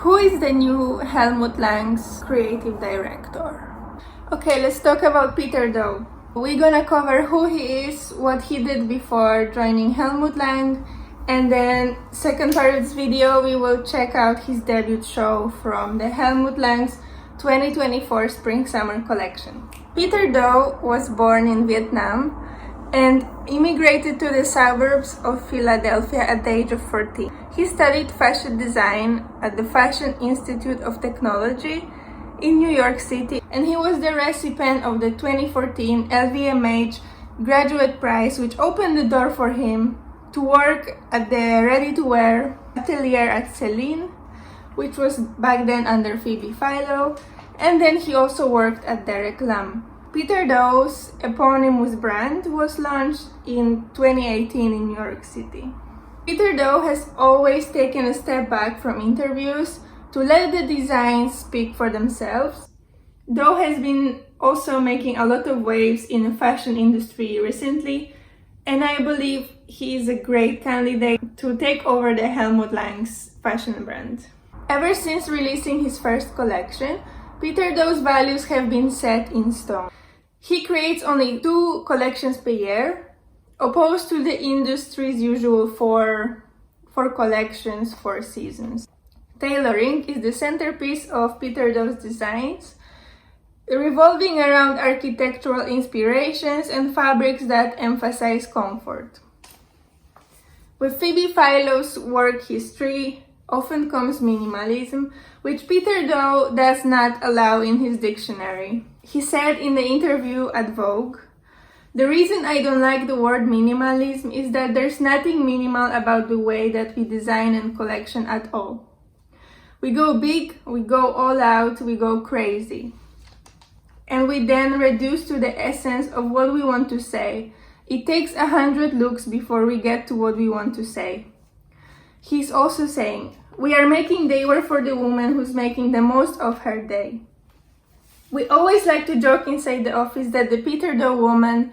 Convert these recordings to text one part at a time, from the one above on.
Who is the new Helmut Lang's creative director? Okay, let's talk about Peter Doe. We're gonna cover who he is, what he did before joining Helmut Lang, and then second part of this video we will check out his debut show from the Helmut Lang's 2024 Spring-Summer collection. Peter Doe was born in Vietnam and immigrated to the suburbs of Philadelphia at the age of 14. He studied fashion design at the Fashion Institute of Technology in New York City, and he was the recipient of the 2014 LVMH Graduate Prize, which opened the door for him to work at the ready-to-wear atelier at Celine, which was back then under Phoebe Philo, and then he also worked at Derek Lam. Peter Doe's eponymous brand was launched in 2018 in New York City. Peter Doe has always taken a step back from interviews to let the designs speak for themselves. Doe has been also making a lot of waves in the fashion industry recently, and I believe he is a great candidate to take over the Helmut Lang's fashion brand. Ever since releasing his first collection, Peter Doe's values have been set in stone. He creates only 2 collections per year, opposed to the industry's usual 4 collections, 4 seasons. Tailoring is the centerpiece of Peter Doe's designs, revolving around architectural inspirations and fabrics that emphasize comfort. With Phoebe Philo's work history often comes minimalism, which Peter Doe does not allow in his dictionary. He said in the interview at Vogue, "The reason I don't like the word minimalism is that there's nothing minimal about the way that we design and collection at all. We go big, we go all out, we go crazy. And we then reduce to the essence of what we want to say. It takes 100 looks before we get to what we want to say." He's also saying, "We are making daywear for the woman who's making the most of her day." We always like to joke inside the office that the Peter Doe woman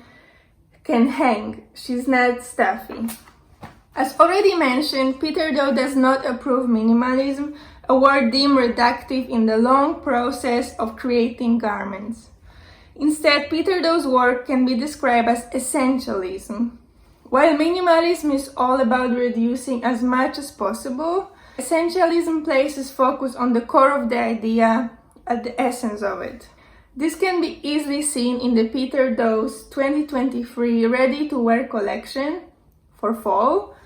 can hang. She's not stuffy. As already mentioned, Peter Doe does not approve minimalism, a word deemed reductive in the long process of creating garments. Instead, Peter Doe's work can be described as essentialism. While minimalism is all about reducing as much as possible, essentialism places focus on the core of the idea, at the essence of it. This can be easily seen in the Peter Doe's 2023 ready-to-wear collection for fall,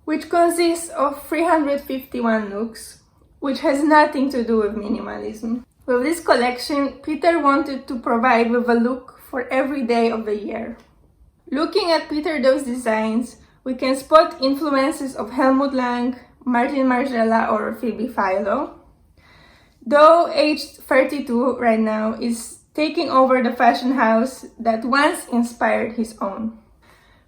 which consists of 351 looks, which has nothing to do with minimalism. With this collection, Peter wanted to provide with a look for every day of the year. Looking at Peter Doe's designs, we can spot influences of Helmut Lang, Martin Margiela, or Phoebe Philo. Doe, aged 32 right now, is taking over the fashion house that once inspired his own,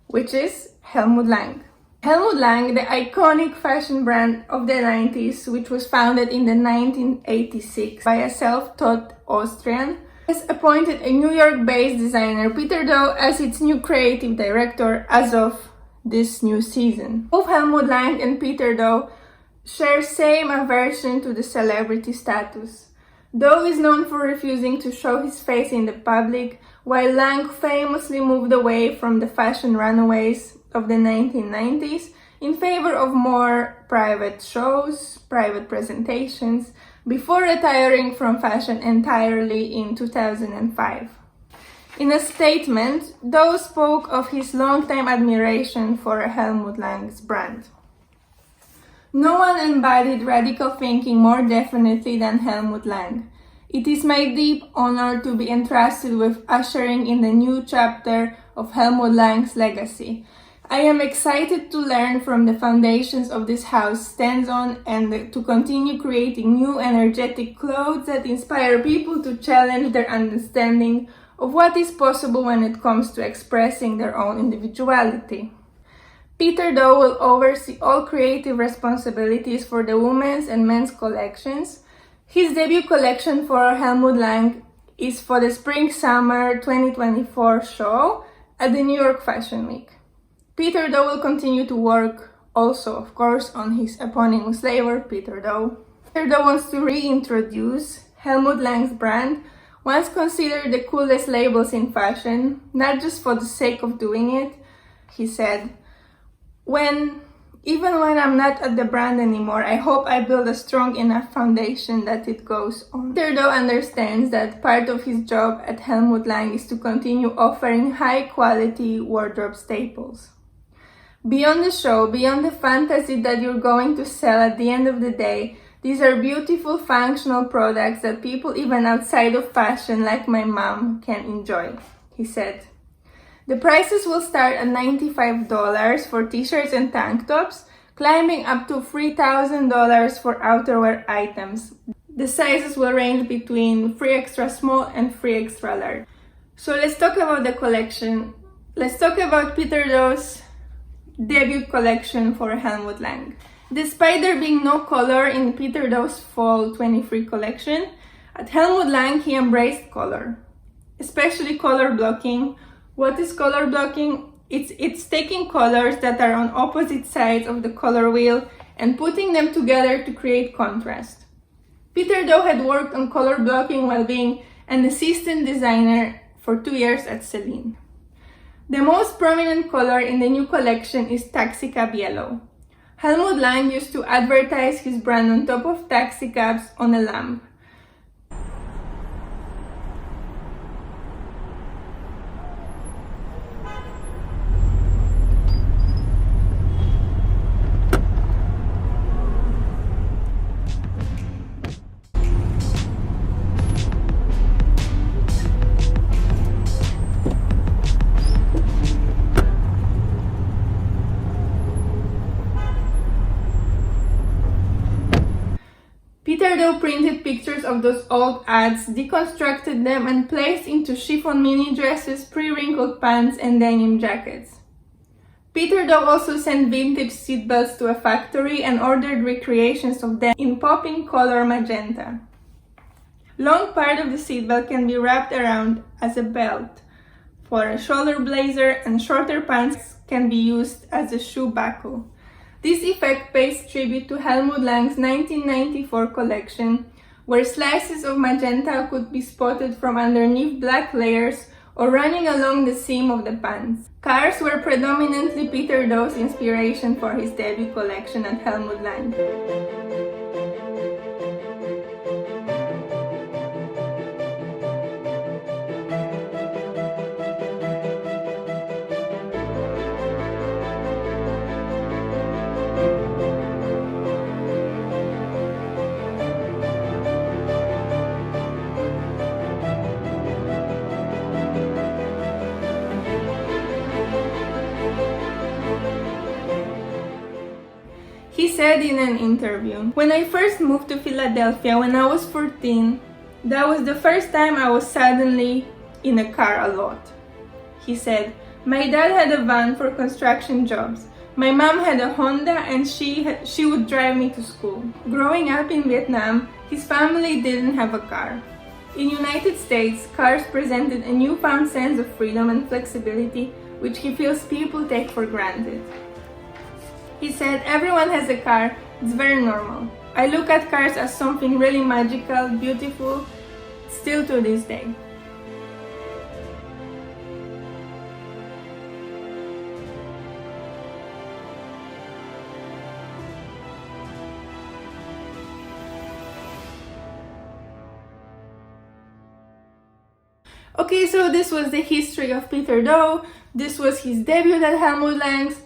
which is Helmut Lang. Helmut Lang, the iconic fashion brand of the 90s, which was founded in the 1986 by a self-taught Austrian, has appointed a New York-based designer, Peter Doe, as its new creative director as of this new season. Both Helmut Lang and Peter Doe share same aversion to the celebrity status. Doe is known for refusing to show his face in the public, while Lang famously moved away from the fashion runaways of the 1990s in favor of more private shows, private presentations, before retiring from fashion entirely in 2005. In a statement, Doe spoke of his longtime admiration for Helmut Lang's brand. "No one embodied radical thinking more definitely than Helmut Lang. It is my deep honor to be entrusted with ushering in the new chapter of Helmut Lang's legacy. I am excited to learn from the foundations of this house stands on and to continue creating new energetic clothes that inspire people to challenge their understanding of what is possible when it comes to expressing their own individuality." Peter Doe will oversee all creative responsibilities for the women's and men's collections. His debut collection for Helmut Lang is for the Spring-Summer 2024 show at the New York Fashion Week. Peter Doe will continue to work also, of course, on his eponymous label, Peter Doe. Peter Doe wants to reintroduce Helmut Lang's brand, once considered the coolest labels in fashion, not just for the sake of doing it. He said, Even when I'm not at the brand anymore, I hope I build a strong enough foundation that it goes on. Peter Doe understands that part of his job at Helmut Lang is to continue offering high-quality wardrobe staples. Beyond the show, beyond the fantasy that you're going to sell at the end of the day, these are beautiful, functional products that people even outside of fashion, like my mom, can enjoy, he said. The prices will start at $95 for t-shirts and tank tops, climbing up to $3,000 for outerwear items. The sizes will range between 3XL small and 3XL large. So let's talk about the collection. Let's talk about Peter Doe's debut collection for Helmut Lang. Despite there being no color in Peter Doe's Fall 23 collection, at Helmut Lang he embraced color, especially color blocking. What is color blocking? It's taking colors that are on opposite sides of the color wheel and putting them together to create contrast. Peter Doe had worked on color blocking while being an assistant designer for 2 years at Celine. The most prominent color in the new collection is taxicab yellow. Helmut Lang used to advertise his brand on top of taxicabs on a lamp. Peter Doe printed pictures of those old ads, deconstructed them, and placed into chiffon mini dresses, pre-wrinkled pants, and denim jackets. Peter Doe also sent vintage seatbelts to a factory and ordered recreations of them in popping color magenta. Long part of the seatbelt can be wrapped around as a belt for a shoulder blazer, and shorter pants can be used as a shoe buckle. This effect pays tribute to Helmut Lang's 1994 collection, where slices of magenta could be spotted from underneath black layers or running along the seam of the pants. Cars were predominantly Peter Doe's inspiration for his debut collection at Helmut Lang. He said in an interview, "When I first moved to Philadelphia when I was 14, that was the first time I was suddenly in a car a lot." He said, "My dad had a van for construction jobs. My mom had a Honda and she would drive me to school. Growing up in Vietnam, his family didn't have a car. In United States, cars presented a newfound sense of freedom and flexibility, which he feels people take for granted." He said, "Everyone has a car, it's very normal. I look at cars as something really magical, beautiful, still to this day." Okay, so this was the history of Peter Doe. This was his debut at Helmut Lang's.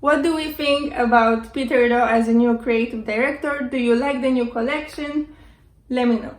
What do we think about Peter Doe as a new creative director? Do you like the new collection? Let me know.